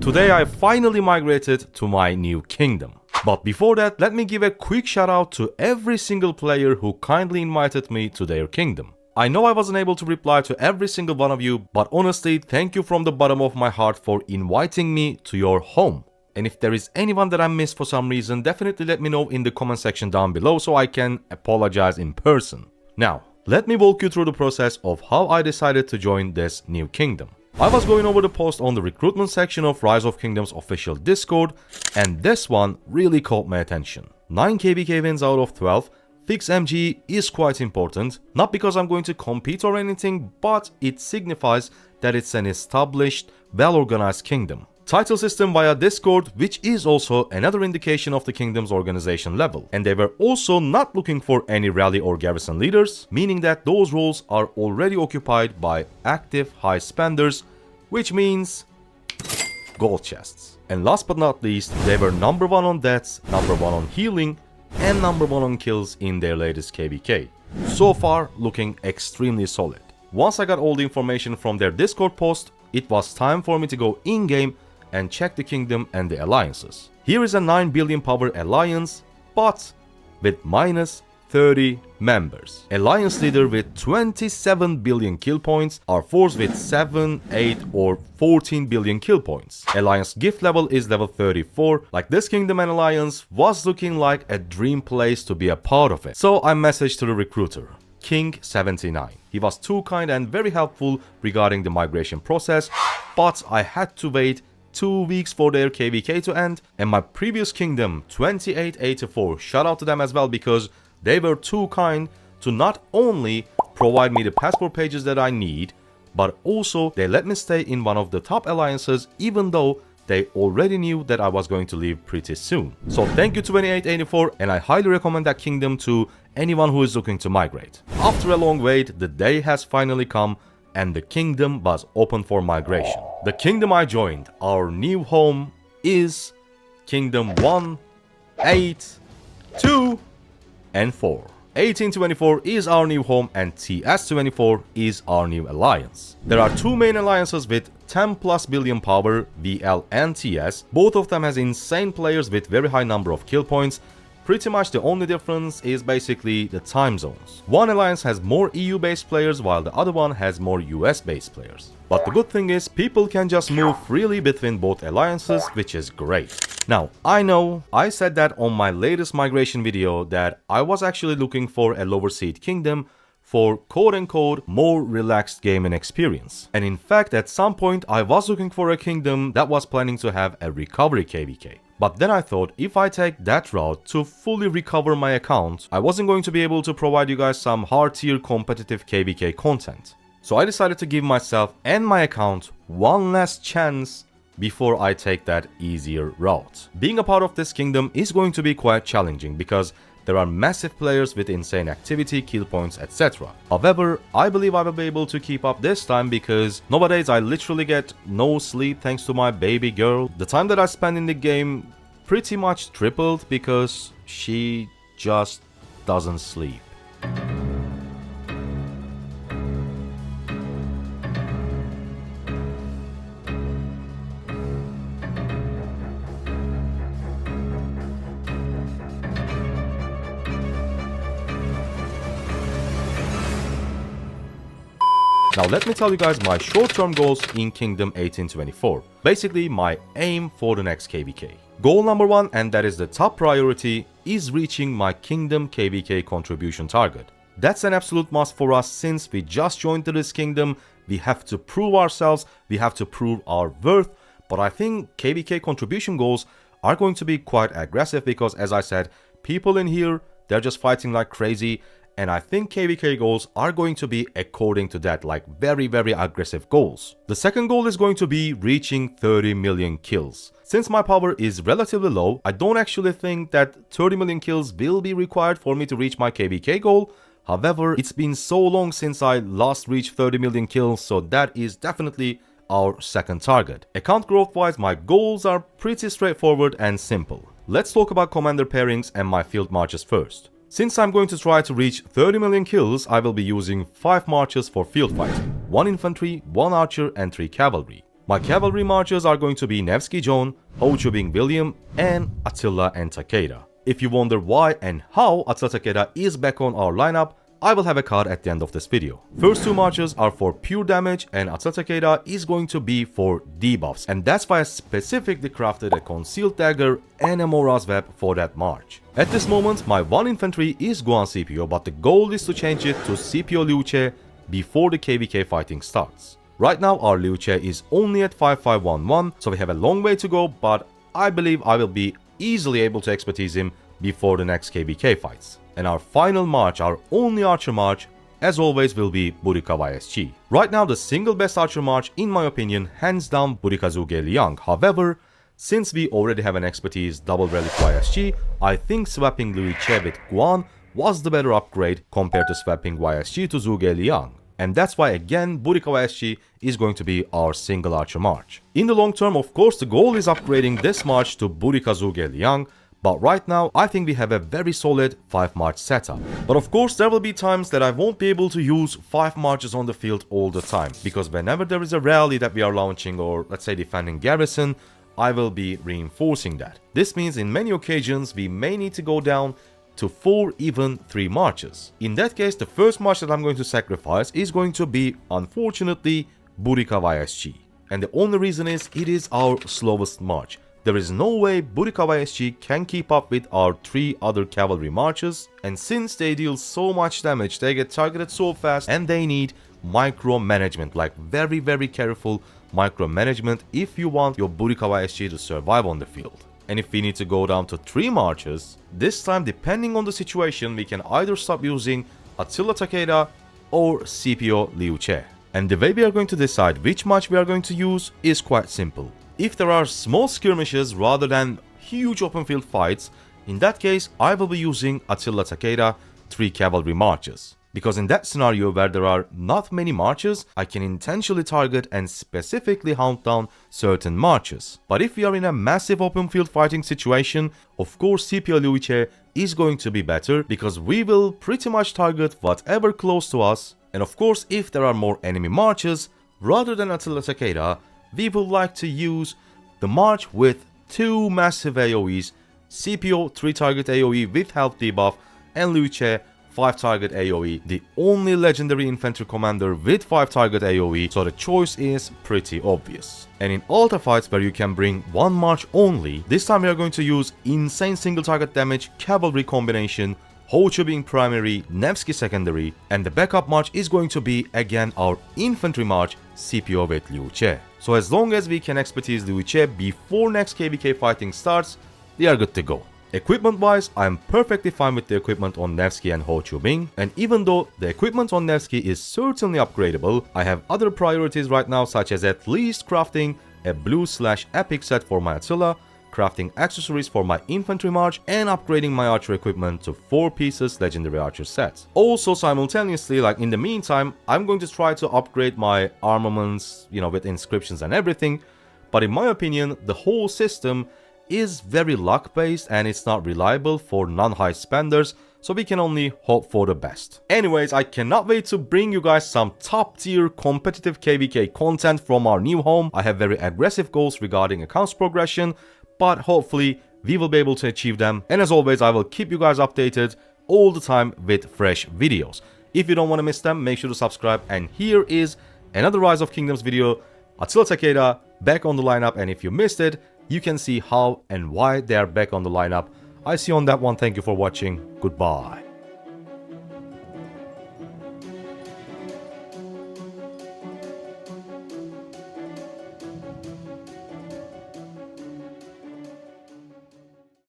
Today I finally migrated to my new kingdom. But before that, let me give a quick shout out to every single player who kindly invited me to their kingdom. I know I wasn't able to reply to every single one of you, but honestly, thank you from the bottom of my heart for inviting me to your home. And if there is anyone that I missed for some reason, definitely let me know in the comment section down below so I can apologize in person. Now, let me walk you through the process of how I decided to join this new kingdom. I was going over the post on the recruitment section of Rise of Kingdoms official Discord, and this one really caught my attention. 9 KBK wins out of 12, fixed MG is quite important, not because I'm going to compete or anything, but it signifies that it's an established, well-organized kingdom. Title system via Discord, which is also another indication of the kingdom's organization level. And they were also not looking for any rally or garrison leaders, meaning that those roles are already occupied by active high spenders, which means gold chests. And last but not least, they were number 1 on deaths, number 1 on healing, and number 1 on kills in their latest KVK. So far, looking extremely solid. Once I got all the information from their Discord post, it was time for me to go in-game and check the kingdom and the alliances. Here is a 9 billion power alliance, but with minus 30 members. Alliance leader with 27 billion kill points, our force with 7, 8 or 14 billion kill points. Alliance gift level is level 34. Like, this kingdom and alliance was looking like a dream place to be a part of it. So I messaged to the recruiter, King79. He was too kind and very helpful regarding the migration process, but I had to wait 2 weeks for their KVK to end, and my previous kingdom 2884, shout out to them as well, because they were too kind to not only provide me the passport pages that I need, but also they let me stay in one of the top alliances even though they already knew that I was going to leave pretty soon. So thank you 2884, and I highly recommend that kingdom to anyone who is looking to migrate. After a long wait, the day has finally come and the kingdom was open for migration. The kingdom I joined, our new home, is Kingdom 1, 8, 2, and 4. 1824 is our new home and TS24 is our new alliance. There are 2 main alliances with 10 plus billion power, VL and TS. Both of them has insane players with very high number of kill points. Pretty much the only difference is basically the time zones. One alliance has more EU-based players while the other one has more US-based players. But the good thing is people can just move freely between both alliances, which is great. Now, I know I said that on my latest migration video that I was actually looking for a lower seed kingdom for quote-unquote more relaxed gaming experience. And in fact, at some point I was looking for a kingdom that was planning to have a recovery KVK. But then I thought if I take that route to fully recover my account, I wasn't going to be able to provide you guys some hard tier competitive KVK content. So I decided to give myself and my account one last chance before I take that easier route. Being a part of this kingdom is going to be quite challenging because there are massive players with insane activity, kill points, etc. However, I believe I will be able to keep up this time because nowadays I literally get no sleep thanks to my baby girl. The time that I spend in the game pretty much tripled because she just doesn't sleep. Now let me tell you guys my short-term goals in Kingdom 1824. Basically my aim for the next KVK. Goal number 1, and that is the top priority, is reaching my Kingdom KVK contribution target. That's an absolute must for us since we just joined this kingdom. We have to prove ourselves, we have to prove our worth, but I think KVK contribution goals are going to be quite aggressive because, as I said, people in here, they're just fighting like crazy. And I think KVK goals are going to be according to that, like very aggressive goals. The second goal is going to be reaching 30 million kills. Since my power is relatively low, I don't actually think that 30 million kills will be required for me to reach my KVK goal. However, it's been so long since I last reached 30 million kills, so that is definitely our second target. Account growth wise, my goals are pretty straightforward and simple. Let's talk about commander pairings and my field marches first. Since I'm going to try to reach 30 million kills, I will be using 5 marches for field fighting, 1 infantry, 1 archer and 3 cavalry. My cavalry marches are going to be Nevsky John, Ho Chubing William, and Attila and Takeda. If you wonder why and how Attila Takeda is back on our lineup, I will have a card at the end of this video. First two marches are for pure damage and Attila Takeda is going to be for debuffs, and that's why I specifically crafted a concealed dagger and a Mora's Web for that march. At this moment my one infantry is Guan CPO, but the goal is to change it to CPO Liu Che before the KVK fighting starts. Right now our Liu Che is only at 5511, so we have a long way to go, but I believe I will be easily able to expertise him before the next KVK fights. And our final march, our only archer march, as always will be Burika YSG. Right now the single best archer march in my opinion, hands down Burika Zhuge Liang. However, since we already have an expertise double relic YSG, I think swapping Liu Che with Guan was the better upgrade compared to swapping YSG to Zhuge Liang. And that's why again Burika YSG is going to be our single archer march. In the long term, of course, the goal is upgrading this march to Burika Zhuge Liang, but right now I think we have a very solid 5 march setup. But of course there will be times that I won't be able to use 5 marches on the field all the time, because whenever there is a rally that we are launching or let's say defending garrison, I will be reinforcing that. This means in many occasions we may need to go down to 4, even 3 marches. In that case, the first march that I'm going to sacrifice is going to be, unfortunately, Burika YSG. And the only reason is it is our slowest march. There is no way Burika YSG can keep up with our 3 other cavalry marches, and since they deal so much damage, they get targeted so fast and they need micromanagement, like very careful micromanagement if you want your Burika YSG to survive on the field. And if we need to go down to 3 marches, this time depending on the situation we can either stop using Attila Takeda or CPO Liu Che. And the way we are going to decide which march we are going to use is quite simple. If there are small skirmishes rather than huge open field fights, in that case I will be using Attila Takeda 3 cavalry marches. Because in that scenario where there are not many marches, I can intentionally target and specifically hunt down certain marches. But if we are in a massive open field fighting situation, of course CPO Liu Che is going to be better, because we will pretty much target whatever close to us. And of course if there are more enemy marches, rather than Attila Takeda, we would like to use the march with 2 massive AoEs, CPO 3 target AoE with health debuff and Liu Che 5 target AoE, the only legendary infantry commander with 5 target AoE, so the choice is pretty obvious. And in alta fights where you can bring 1 march only, this time we are going to use insane single target damage cavalry combination, Ho Chubing primary, Nevsky secondary, and the backup march is going to be again our infantry march CPO with Liu Che. So as long as we can expertise Liu Che before next KVK fighting starts, we are good to go. Equipment wise, I am perfectly fine with the equipment on Nevsky and Ho Chubing, and even though the equipment on Nevsky is certainly upgradable, I have other priorities right now, such as at least crafting a blue/epic set for my Attila, crafting accessories for my infantry march, and upgrading my archer equipment to 4 pieces legendary archer sets. Also simultaneously, like in the meantime, I'm going to try to upgrade my armaments, with inscriptions and everything, but in my opinion, the whole system is very luck based and it's not reliable for non-high spenders, so we can only hope for the best. Anyways, I cannot wait to bring you guys some top tier competitive KVK content from our new home. I have very aggressive goals regarding accounts progression, but hopefully we will be able to achieve them. And as always, I will keep you guys updated all the time with fresh videos. If you don't want to miss them, make sure to subscribe. And here is another Rise of Kingdoms video, Attila Takeda back on the lineup, and if you missed it, you can see how and why they are back on the lineup. I see you on that one. Thank you for watching. Goodbye.